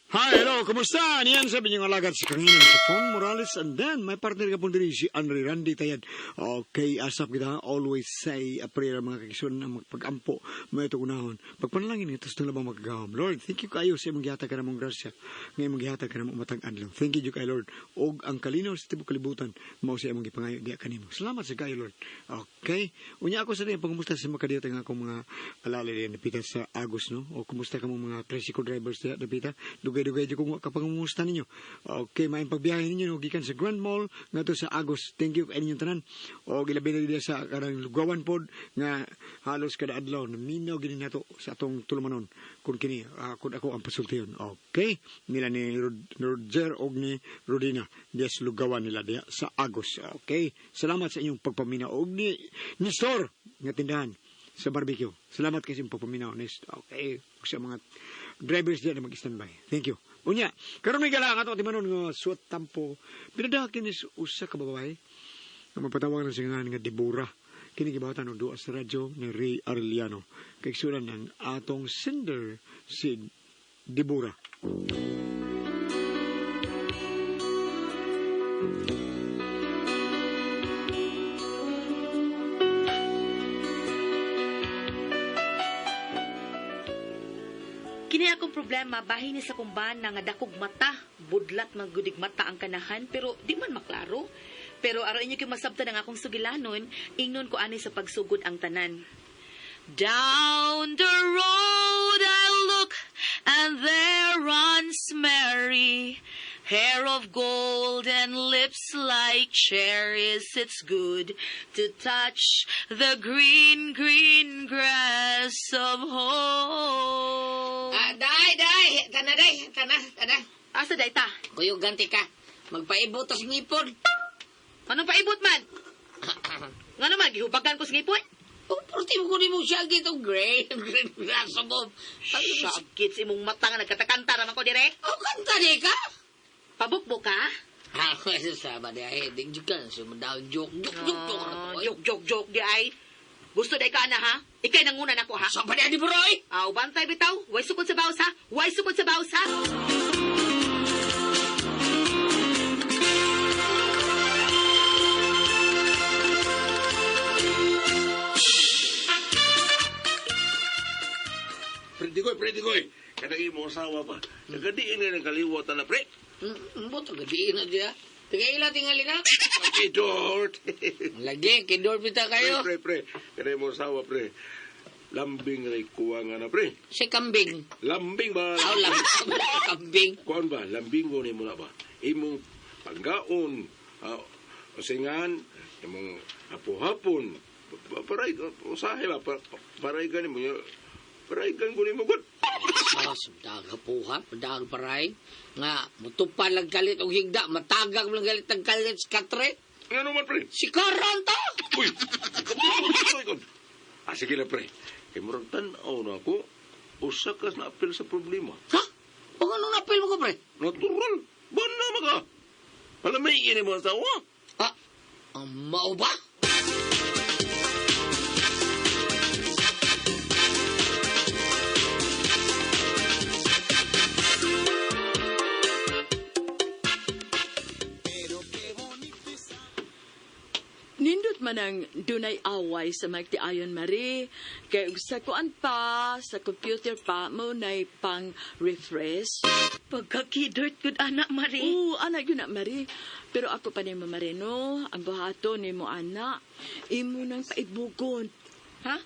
Hi, hello, kumusta? Niyan sabi niyong alagad si Kanginan sa Fon Morales and then may partner ka po diri si Andre Randy Tayad. Okay, asap kita always say a prayer mga kakison na magpag-ampo may ito unahon. Pagpanalangin ito sa labang magagawam. Lord, thank you kayo sa imong gihatag ka namong grasya. Ngayon mong gihatag ka namong matang adlaw. Thank you kay Lord. Og ang kalinaw sa tibok kalibutan mao sa imong gipangayo diya kanimo. Salamat sa kayo Lord. Okay. Unya ako sa diyan pagkumusta sa makadiyot ang akong mga alala diyan napita sa Agos no. O kumusta ka mong mga tricycle drivers diyan napita. Dugay-dugay di ko kapangumusta ninyo. Okay, maayong pagbiyahe ninyo no, gikan sa Grand Mall ngadto sa Agos. Thank you kay inyong tanan. O gilabi na diya sa karang lugawan pod nga halos kada adlaw na minaw gini nato sa atong tulumanon kun kini kun ako ang pasultiyon. Okay, nila ni Roger og ni Rodina diya sa lugawan nila diya sa Agos. Okay, salamat sa inyong pagpaminaw og ni store nga tindahan sa barbecue. Salamat kasi yung pagpaminaw. Okay, sa mga drivers diyan na mag-standby. Thank you. Unya, karon may gala ato timanon nga suot tampo. Pinadakin is usa ka babae. Nga mapatawag na singahan nga Deborah. Kini gibawatan og duwa sa radyo ni Ray Arellano. Kay sulan ng atong sender si Deborah. Kini akong problema, bahin ni sa kumban na nga dakog mata, budlat maggudig mata ang kanahan, pero di man maklaro. Pero araw inyo kayo masabta ng akong sugilanon, ingnon ko ani sa pagsugod ang tanan. Down the road I look, and there runs Mary, hair of gold and lips like cherries. It's good to touch the green, green grass of home. Day. Tana. Asa day ta? Kuyo ganti ka. Magpaibot tas ngipon. Anong paibot man? Nga naman, gihubagan ko sa ngipon? O, porti mo ko ni mo siya gitong green grass of home. Sakit sa imong mata nga nagkatakanta raman ko dire. O, kanta di ka? Pabukbok ka? Sama di ay. Ding juga. Sumundaw, joke. Joke di ay. Gusto day ka na ha? Ikay nangunan ako ha? Sama di ay di broy. Aw, bantay bitaw. Way sukod sa bawas ha? Way sukod sa bawas ha? Pretty koy. Kadang mo asawa pa. Nagadiin nga ng kaliwat na pre. Buto gadiin na diya. Tingala tingali na. Kidort. Lagi, kidor pita kayo. Pre. Kadang mo asawa pre. Lambing ray kuha nga na pre. Si kambing. Lambing ba? Aw, kambing. Kuhan ba? Lambing mo na ba? Imong panggaon. Usingan. Imong hapon. Paray, usahe ba? Paray ka ni mo. Paray ka ni mo. Daga puha, daga paray. Nga, mutupa lang galit o higda. Matagag lang galit ang galit sa katre. Ano man pre? Si Karanta! Uy! Sige na pre. Kaya murag tanaw na ako. Usa ka na apel sa problema. Ha? Kung anong napil mo ko, pre? Natural. Ba na maka? Alam may ini mo sa asawa? Ha? Mao ba? Nindot man ang dunay away sa magtiayon Marie. Kay sa kuan pa, sa computer pa, mo nay pang refresh. Pagkakidort good anak, Marie. Oo, anak yun na Marie. Pero ako pa ni Marino, ang buhato ni mo anak. Imo nang paibugon. Ha?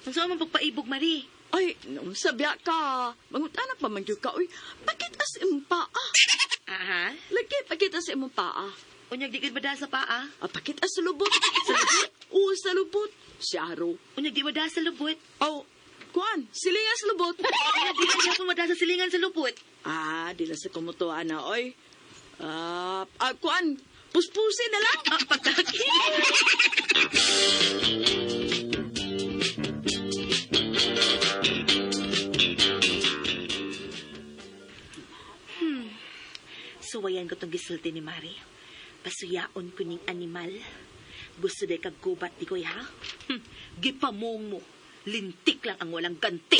Ang saan man pagpaibog, Marie? Ay, nung sabya ka. Mangut anak pa man yun ka. Uy, pakit as imong paa. Aha. Lagi, pakit as imong paa. Unyag di ba sa paa? Pakit as sa lubot. Sa lubot? Oo, sa lubot. Si Aro. Unyag di ba sa lubot? Oh, kuan, silingan sa lubot. Unyag di ba ako madasa silingan sa lubot? Di na sa kumutuan na, oy. Kuan, puspusin na lang. Pagkaki. Suwayan ko itong gisulti ni Mari. Pasuyaon ko ning animal. Gusto day kaggubat di ko, ha? Gipamong mo. Lintik lang ang walang ganti.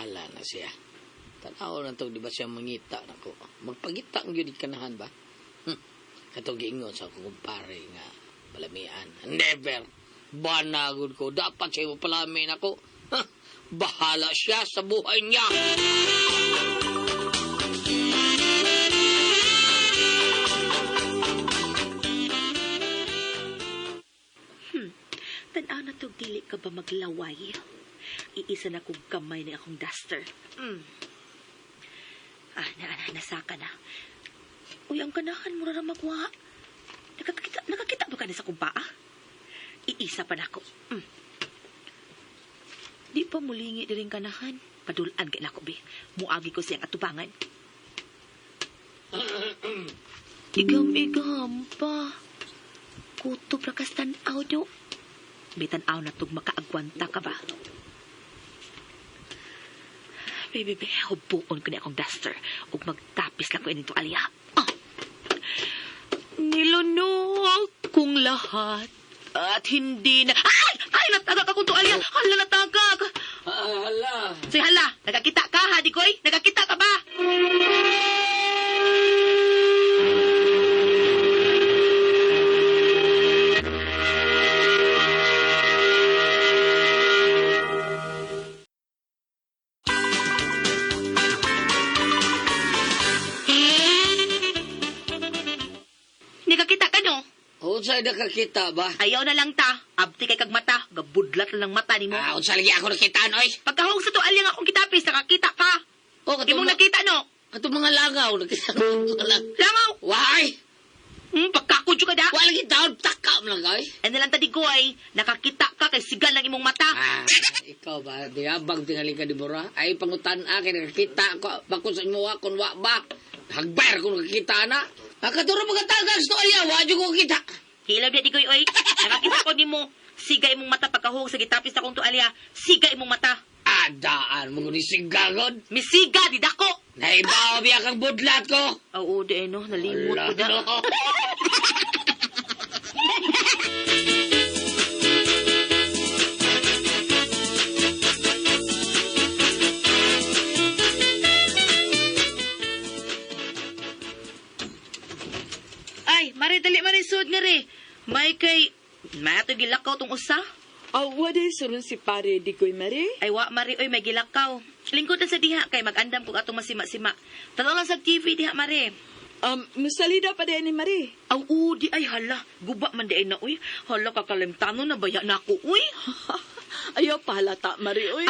bahala na siya. Tanaw na to, di ba siya mangita na ko? Magpagita ang yun kanahan ba? Katong giingon sa akong kumpare nga palamian. Never! Banagod ko. Dapat siya mapalamin ako. Bahala siya sa buhay niya. Tanaw na to, dili ka ba maglaway? Iisa na kong kamay na akong duster. Nasaka na. Uy, ang kanahan mo na magwa. Nakakita ba ka na sa kumpa, Iisa pa na ako. Di pa mulingi di rin kanahan. Padulaan ka na ako, be. Muagi ko siyang atubangan. Igam pa. Kutob na kastan audio. Bitan aw na tug makaagwanta ka ba? Baby, hubuon ko ni akong duster ug magtapis lang ko inito aliya. Nilunok kong lahat at hindi na... Ay! Natagak akong to aliya! Hala, natagak! Hala! Say, hala! Nagakita ka, ha, Dikoy? Nagakita ka ba? Unsay nakakita ba? Ayaw na lang ta. Abti kay kag mata. Gabudlat lang lang mata ni mo. Unsa lagi ako nakitaan, oy? Pagkahong sa to alyang akong kitapis, nakakita ka. Di mo nakita, no? Ato mga langaw, nakita mo mga Langaw! Why? Pagkakudyo ka da. Wala lagi taon, taka mo lang, oy. Ano lang tadi ko ay, nakakita ka kay sigal ng imong mata. Ikaw ba? Diabang tingali ka di Bora? Ay, pangutan akin, nakakita ko. Bako sa inyo kung wa ba? Hagbayar kung nakakita na. Katuro magkatagas to, alya, wadyo ko kita. Hilaw na di ko, oy. Nakakita ko ni mo. Siga imong mata pagkahong sa gitapis na kong tualya. Siga imong mata. Adaan mo ni sigagod. Misiga, di dako. Naibaw biya kang budlat ko. Oo, di no. Nalimot ko da. Ay, mari dali marisod nga rin. May ato gilakaw tong usa. Waday surun si pare di ko'y mari. Ay, wa, mari, oy, may gilakaw. Lingkod na sa diha, kay mag-andam kong atong masima-sima. Tanaw lang sa TV diha, mari. Musalida pa din ni mari. Aw, di ay, hala. Guba man di ay na, uy. Hala, kakalimtano na baya na ako, uy. Ayaw pahalata, mari, uy.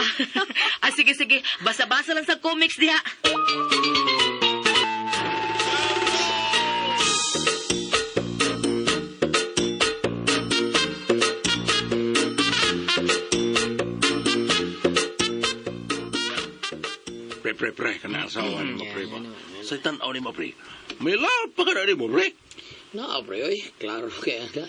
Sige. Basa-basa lang sa comics diha. Pre, kana asawa ni mo, pre, ba? Sa tanaw ni mo, pre. May lahat pa ka na ni mo, pre. No, pre, oy. Klaro kaya ka.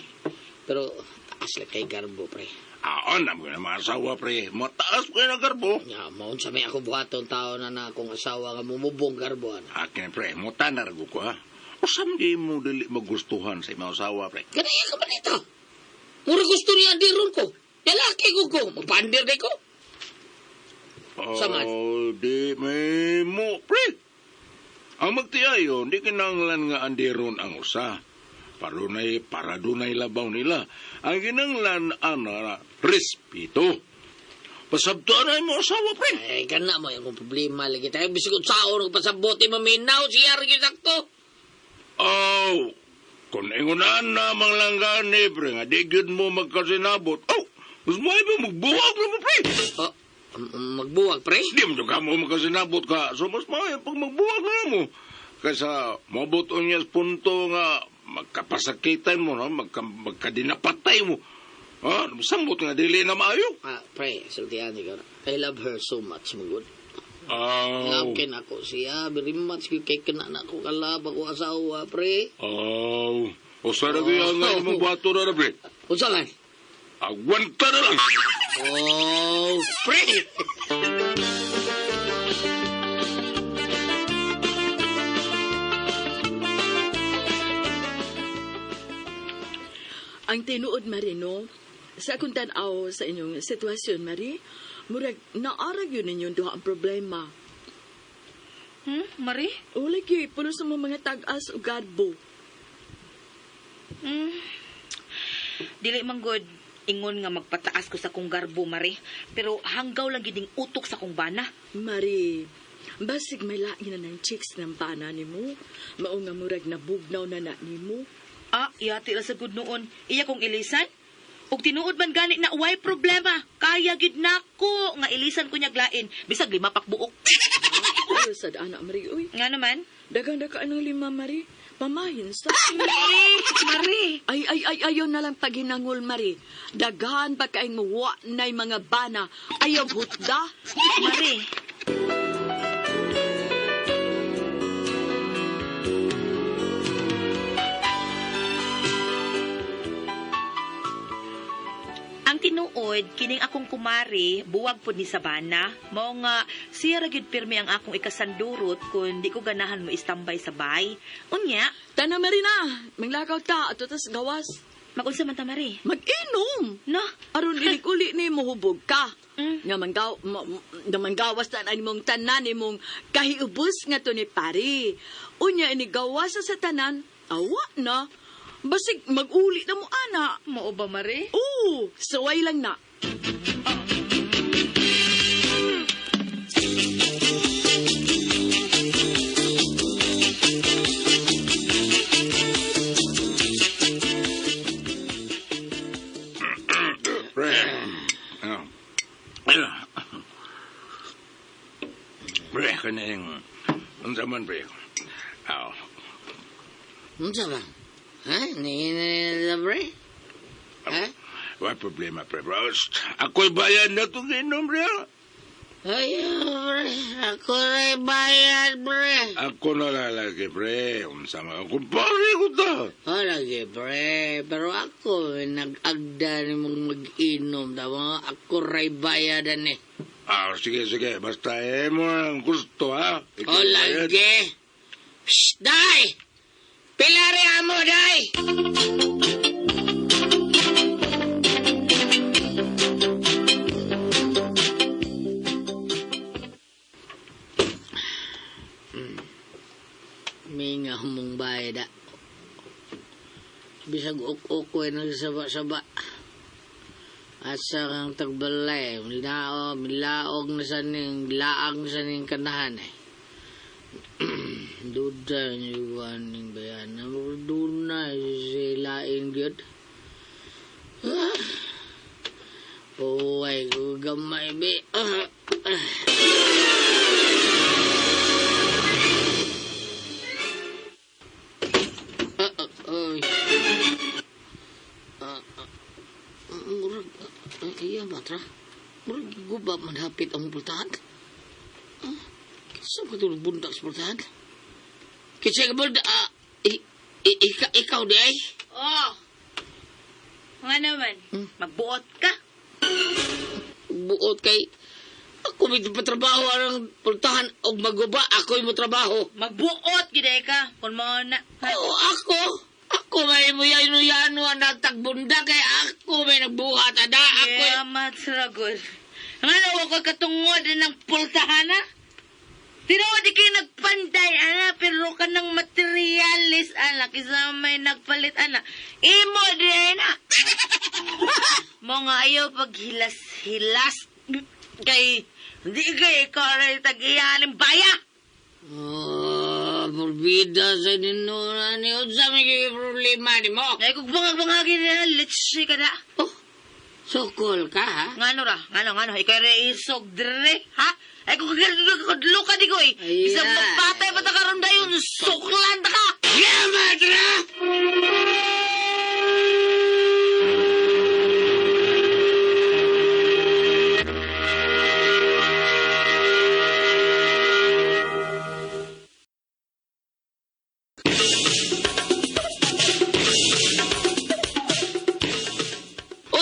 Pero, taas lang kay garbo, pre. Aon, mo na mga asawa, pre. Mataas pa na garbo. Ya, maun sa may ako buhaton tao na akong asawa nga mumubong garbo. Akin, pre, mo tanarago ko, ha? O samdi mo dili magustuhan sa mga asawa, pre. Ganaya ka ba nito? Mura gusto niya diron ko. Lalaki ko. Mapandir na ko. Saman. Di may mo, pre. Ang magtiayon, di kinanglan nga andiron ang usa. Para dunay labaw nila. Ang kinanglan ana respeto. Pasabtoan ay mo asawa, pre. Ay, kana mo yung problema lagi tayo. Bisikot sao pasabote maminaw siya rin yung sakto. Kung ingunan na mang langgani, pre, nga di gyud mo magkasinabot. Mas mo ay ba magbuwag na mo, pre. Magbuwag, pre? Di mo ka mo magkasinabot ka. So, mas maayo pag magbuwag na mo. Kaysa, mabuto niya sa punto nga magkapasakitan mo, no? Magkadinapatay mo. Sambot nga, dili na maayo. Pre, sultihan ko. I love her so much, magod. Love kin ako siya. Very much. Kay kanana ko kalab ako asawa, pre. O saragi ang nga mo bato na, pre. O saan? Agwanta na lang. Pre! Ang tinuod, Mari, no? Sa akong tanaw sa inyong sitwasyon, Mari, Murag, naarag yun ninyong duha ang problema. Mari? O lagi, puno sa mga tag-as o garbo. Dili man good ingon nga magpataas ko sa kong garbo, Mari. Pero hanggaw lang giding utok sa kong bana. Mari, basig may lain na ng chicks ng bana ni mo. Mao nga murag nabugnaw na ni mo. Iyati lang sa good noon. Iya kong ilisan? Ug tinuod man gani na way problema. Kaya gid nako nga ilisan ko niyag lain. Bisag 5 pakbuok. Ayo sad anak Mari, uy. Nga naman? Dagang daka anong 5 Mari. Pamahin sa. Mari! Ayaw na lang paghinangol, Mari. Daghan pa kaing muwa na'y mga bana. Ayaw hutda. Mari! Ang tinuod, kining akong kumari, buwag po ni Sabana. Mao nga, siya ra gyud pirmi ang akong ikasandurot kung di ko ganahan mo istambay sa bay. Unya, Tana, Mari na. Manglakaw ta at tas gawas. magunsa man ta, Mari. Mag-inom. No? Aron ilikuli ni mohubog ka. Mm. Nga manggawas na mong tanan ni mong kahiubos nga to ni pari. Unya ini gawas sa tanan, awa na. Basig mag-uli na mo ana. Mao ba, Mari? Oo, saway lang na. Pre. Pre, kaning unsa man pre. Unsa ba? Ha? Ni pre? Ha? What problema pre, bros? Ako'y bayan na itong inom pre. Ay, pre. Ako rin bayad, pre. Ako na lalaki pre. Unsa man kumpare ko ta. Lagi, pre. Pero ako, nag-agda ni mong mag-inom. Tama, ako rin bayadan eh. Sige. Basta mo ang gusto ha. Ikaw bayad. Lagi. Shh, day! Pilari mo, day! May nga humong bayad, bisag ok-ok na saba-saba. Asa kang tagbalay, milaog na sa ning, laag na sa ning kanahan eh. Duda niyo ning bayan. Duna silain gyud. Uy, gamay be. Murag, iya matra. Murag gubab man hapit ang pultahan. Saan ka tulog bundak sa pultahan? Kasi ka bundak, ikaw di ay? Nga naman, magbuot ka. Buot kay, ako may patrabaho ang pultahan o maguba, ako'y mo trabaho. Magbuot, giday ka. Kung mga na... Oo, ako may muyano ang nagtagbunda kay ako may nagbuhat ada ako. Yeah, matragol. Nga nawa ko katungod ng pultahan, ha? Tinuod, di kayo nagpanday, ana, pero ka ng materialis, ana, kisa may nagpalit, ana. Imo, di na. Mga ayaw paghilas-hilas. Kay, hindi kay ikaw rin tag-iyanin baya. Porbida sa dinuna ni Udsa may problema ni mo. Ay, kung bangag-bangagin na, let's see ka na. Oh, sukol ka ha? Ngano ra? Ngano? Ikaw rin isog dire, ha? Ay, kung kagalo ka di ko eh. Ayan. Isang magpatay pa ta karon dayon, suklan ta ka! Yamatra!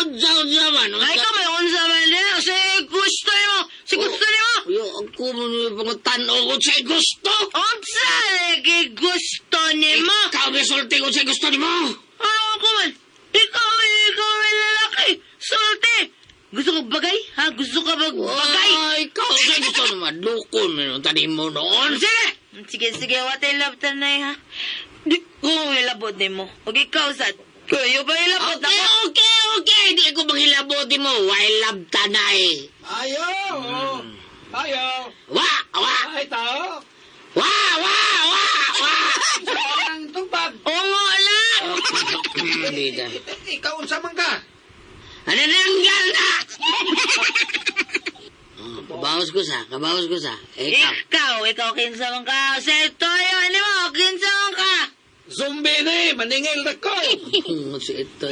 Unsa man? Ay, ka may unsa man din. Si gusto mo! Si gusto mo! Yo, ako mo pangutanaw ko sa gusto. Unsa lagi gusto ni mo? Ikaw may sulti ko sa gusto ni mo. Ano ko man? Ikaw may lalaki. Sulti. Gusto ka bagay? Ha? Gusto ka bagay? Ay, ikaw sa gusto naman. Lukon mo yung tanim mo noon. Sige, watay labtan na ha. Di ko ilabot ni mo. Okay, ikaw sa kayo ba ilabot ako? Okay. Di ko maghilabotin mo. Why love tanay? Ayaw! Ayaw! Wa! Ay, tao! Wa! Ang tubag! Oo lang! Dito. Ikaw, unsa man ka? Ano nanggal na? Kabawas ko sa. Ikaw, kinsa man ka. Sa Toyo, ano mo, kinsa man ka. Zombie na maningil na ko! Si ito.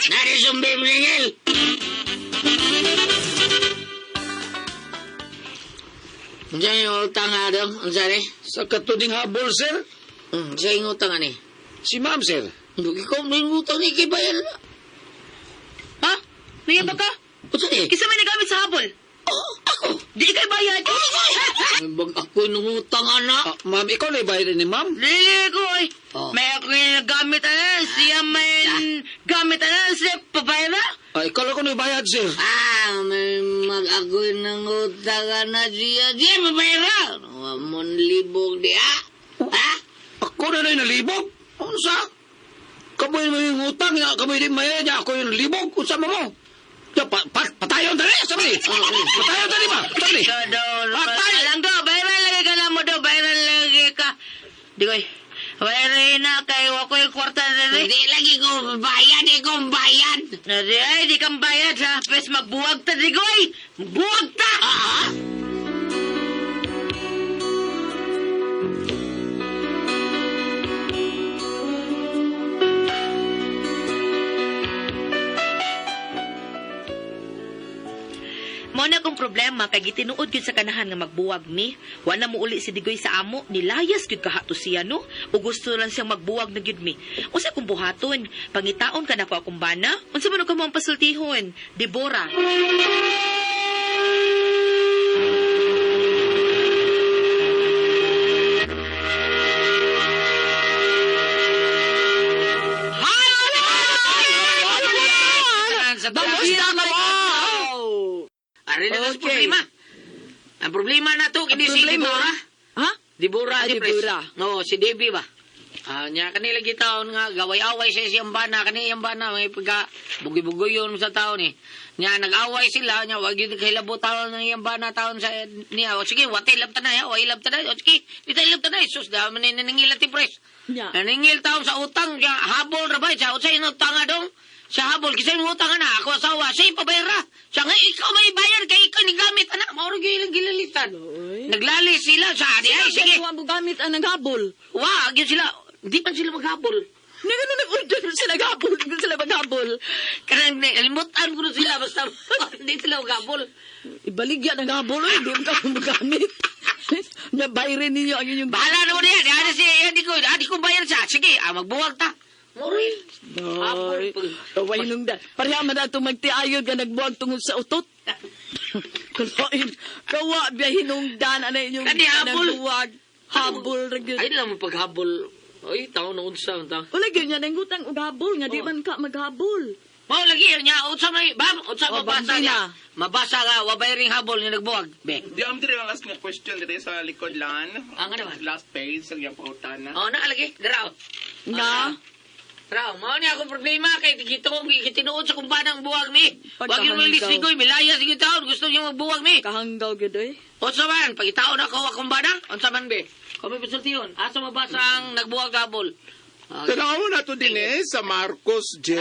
Nari sumbi mlingil. Diyan yung utang nga daw. Ang sari? Sa katuding habol, sir? Siya yung utang ani. Si ma'am, sir. Ikaw may utang ni Kibayan na. Ha? Naya ba ka? O sari? Kisa may nagamit sa habol? Ako. Di kay bayad. Bag ako nung utang ana. Ma'am, ikaw na ibayad ni ma'am? Lili ko eh. Oh. May ako yung nagamit siya may gamit siya pabayra. Ikaw lang ko na ibayad, sir. May mag-agoy ng utang na siya. Diya, mabayra. 1,000 diya. Ha? Ako na rin nalibog. Unsa? Kamoy mo yung utang, kamoy din maya niya. Ako yung nalibog. Unsa mo mo? Patayon tali, sabi. Patayon tali ba? Sabi. Patay! Alang do, bayran lagi ka na mo do, bayran lagi ka. Di ko bayran na kay wako yung kwarta na rin. Hindi lagi ko bayad. Nadi ay, di kang bayad ha. Pes magbuwag ta, di ko magbuwag ta! Mao na akong problema kay gitinuod gyud sa kanahan nga magbuwag mi. Wa na mo uli si Digoy sa amo, nilayas gyud kahato siya no. O gusto lang siyang magbuwag na gyud mi. Unsa kung buhaton? Pangitaon ka na ko akong bana? Unsa man ka mo ang pasultihon? Deborah. Ari na ang problema. Ang problema na to, hindi si problema? Deborah. Ha? Deborah, Ah, di pres. Deborah. No, si Debbie ba? Nya kanila gitaon nga gaway-away sa siyang bana kaniyang bana may pagka bugi-bugoyon sa taon ni. Nya nag-away sila nya wag gyud kahilabot taon ng iyang bana taon sa niya. O sige, watay lab tanay, o ilab tanay. O sige, bitay lab tanay. Sus da man naningil ti pres. Nya. Naningil taon sa utang nya habol ra ba sa unsay utang dong? Sa habol kisay mo utang na ako asawa say pabayra. Siya nga ikaw may bayar kay ikaw ni gamit ana mauro gyud gilalitan. Naglalis sila sa adi ay sige. Sige. Mo gamit ang naghabol. Wa gyud sila. Di man sila maghabol. Nag-order sila naghabol. Hindi sila maghabol. Karang limutan ko na sila basta hindi sila maghabol. Ibaligya ng habol. Hindi mo ka magamit. Nabayrin ninyo ang inyong Bahala na mo na yan. Adi ko bayar siya. Sige, magbuwag ta. Moril. Ay, kaway nung da. Pareha man na itong magtiayod ka nagbuwag tungod sa utot. Kawa biyahin nung dan. Ano inyong Kani habol. nagbuwag. Habol. Ay, lang mo paghabol. Ay, tao na unsa. Wala ganyan. Ang utang og habol. Nga di man ka maghabol. Mao lagi niya unsa may unsa Oh, mabasa bambina. niya. Mabasa ka wa bayring habol ni nagbuwag. Be. Di am diri ang last nga question diri sa likod lan. Ang ano ba? Last page sa iyang pautan na. Oh, naalagi. Daraw. Nga. Raw, mao ni akong problema kay gitinuod sa kumbanang buwag mi. Wag yung Pagkahanggaw. malis ni Goy, milaya sige taon, gusto niyo magbuwag mi. Kahanggaw gid eh. Unsa man, pagitaon ako akong bana? Unsa man be? Kami pasultiyon. Asa mabasa ang nagbuwag habol? Tanawon na to din sa Marcos 10.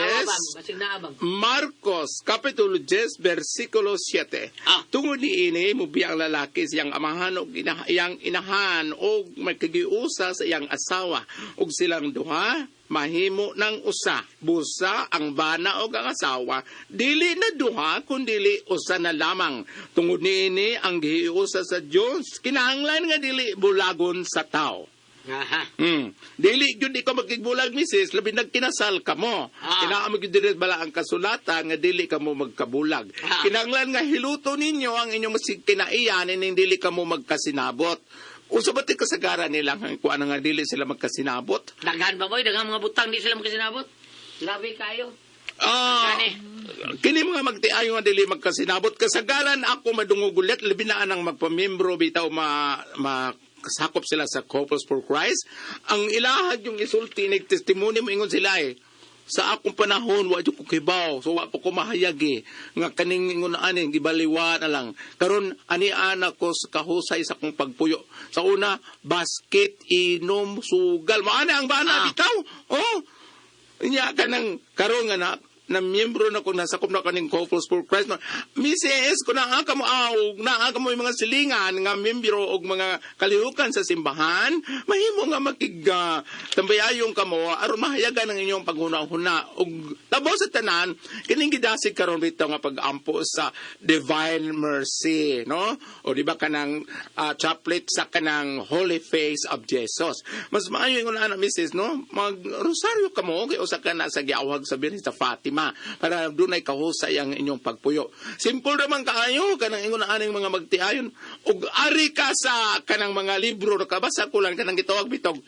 Basig na abang. Marcos, Kapitulo 10, versikulo 7. Tungod ni ini, mubiyang lalaki siyang amahan o iyang inahan o magkagiusa sa iyang asawa. O silang duha, mahimo ng usa. Busa ang bana o ang asawa. Dili na duha, kundili usa na lamang. Tungod ni ini, ang giusa sa Diyos, kinahanglan nga dili bulagon sa tao. Aha. Dili gyud ikaw magkigbulag misis labi nagkinasal ka mo. Kinaamig gyud diri bala ang kasulatan nga dili ka mo magkabulag. Kinahanglan nga hiluto ninyo ang inyong masig kinaiyan ning dili ka mo magkasinabot. Unsa ba ti kasagaran nila nga kuan nga dili sila magkasinabot? Daghan ba boy, daghang mga butang di sila makasinabot. Grabe kayo. Gani. Kini mga magtiayo nga dili magkasinabot kasagaran ako madungugulit labi na anang magpamiyembro bitaw sakop sila sa Couples for Christ. Ang ilahad yung isulti nagtestimony mo ingon sila sa akong panahon wa jud ko kibaw so wa pa ko mahayag nga kaning ingon ani gibaliwa na lang karon ani ana ko sa kahusay sa akong pagpuyo sa una basket inom sugal maana ang bana bitaw inya kanang karon nga na miyembro na kung nasakop na kaning Couples for Christ. Misis, kung naa ka mo yung mga silingan nga miyembro o mga kalihukan sa simbahan, mahimo nga tambayayong ka mo, aron mahayagan ng inyong paghuna-huna. O tabo sa tanan, kining gidasig karon bitaw nga pag-ampo sa Divine Mercy, no? O di ba kanang chaplet sa kanang Holy Face of Jesus. Mas maayo yung na misis, no? Mag-rosaryo ka mo, kaya usa ka na sa giawag sa Birhen sa Fatima para dunay kahusay ang inyong pagpuyo. Simple naman kaayo kanang ingon aning mga magtiayon ug ari ka sa kanang mga libro na kabasa ko lang kanang gitawag bitog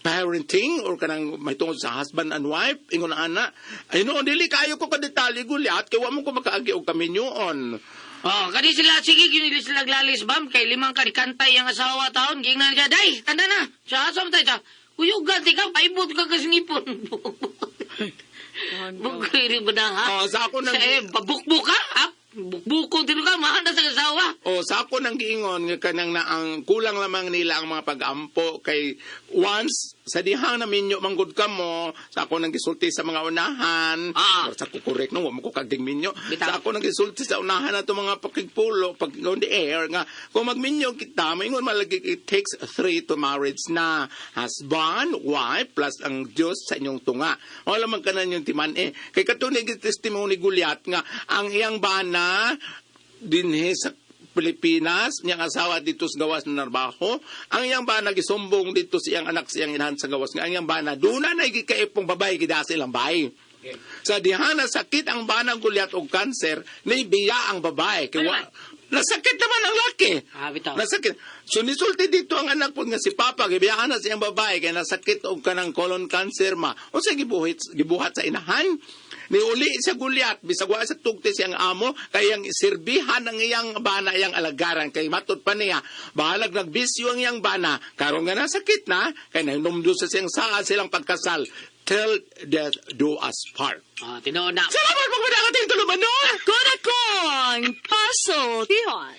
parenting or kanang may tungod sa husband and wife ingon ana ay no dili kayo ko kadetali gulyat kay wa mo ko makaagi og kaminyoon. Kani sila, sige, ginili sila glalis, bam, kay limang kadikantay ang asawa taon, gingnan ka, day, tanda na, sa asam tayo, uyugan, tika, paibot ka kasinipon. Bukiri ba na, ha? Sa ako nang... Babukbuk ka, ha? Bukbukong tino ka, mahanda sa asawa. Sa ako nang giingon, nga kanang na ang kulang lamang nila ang mga pag-ampo, kay once, sa dihang na minyo manggod ka mo, sa ako nang gisulti sa mga unahan, sa kukurek no, mo ko kagding minyo, sa ako nang gisulti sa unahan na mga pakigpulo, pag on the air, nga, kung magminyo kita, maingon malagi, it takes 3 to marriage na husband, wife, plus ang Diyos sa inyong tunga. Wala man ka na yung timan Kay katunig testimony Gulyat nga, ang iyang bana, dinhe sa Pilipinas, niyang asawa dito sa gawas na narbaho, ang iyang bana gisumbong dito sa iyang anak sa iyang inahan sa gawas nga, ang iyang bana, doon na gikaipong babae gidasa ilang bahay. Okay. Sa dihana sakit ang bana Gulyat og kanser, naibiya ang babae. Kaya nasakit naman ang laki. Nasakit. So nisulti dito ang anak po nga si Papa, gibiyaan na siyang babae, kaya nasakit og kanang colon cancer ma. O sa gibuhat sa inahan, niuli sa Gulyat, bisag wa sa tugti siyang amo, kayang sirbihan ang iyang bana, iyang alagaran, kay matud pa niya, bahalag nagbisyo ang iyang bana, karong nga nasakit na, kay nahinumdo sa siyang saa silang pagkasal, till death do us part. Tinoon na. Salamat pagmadakating tuluman no! Kunakong paso, tiyon.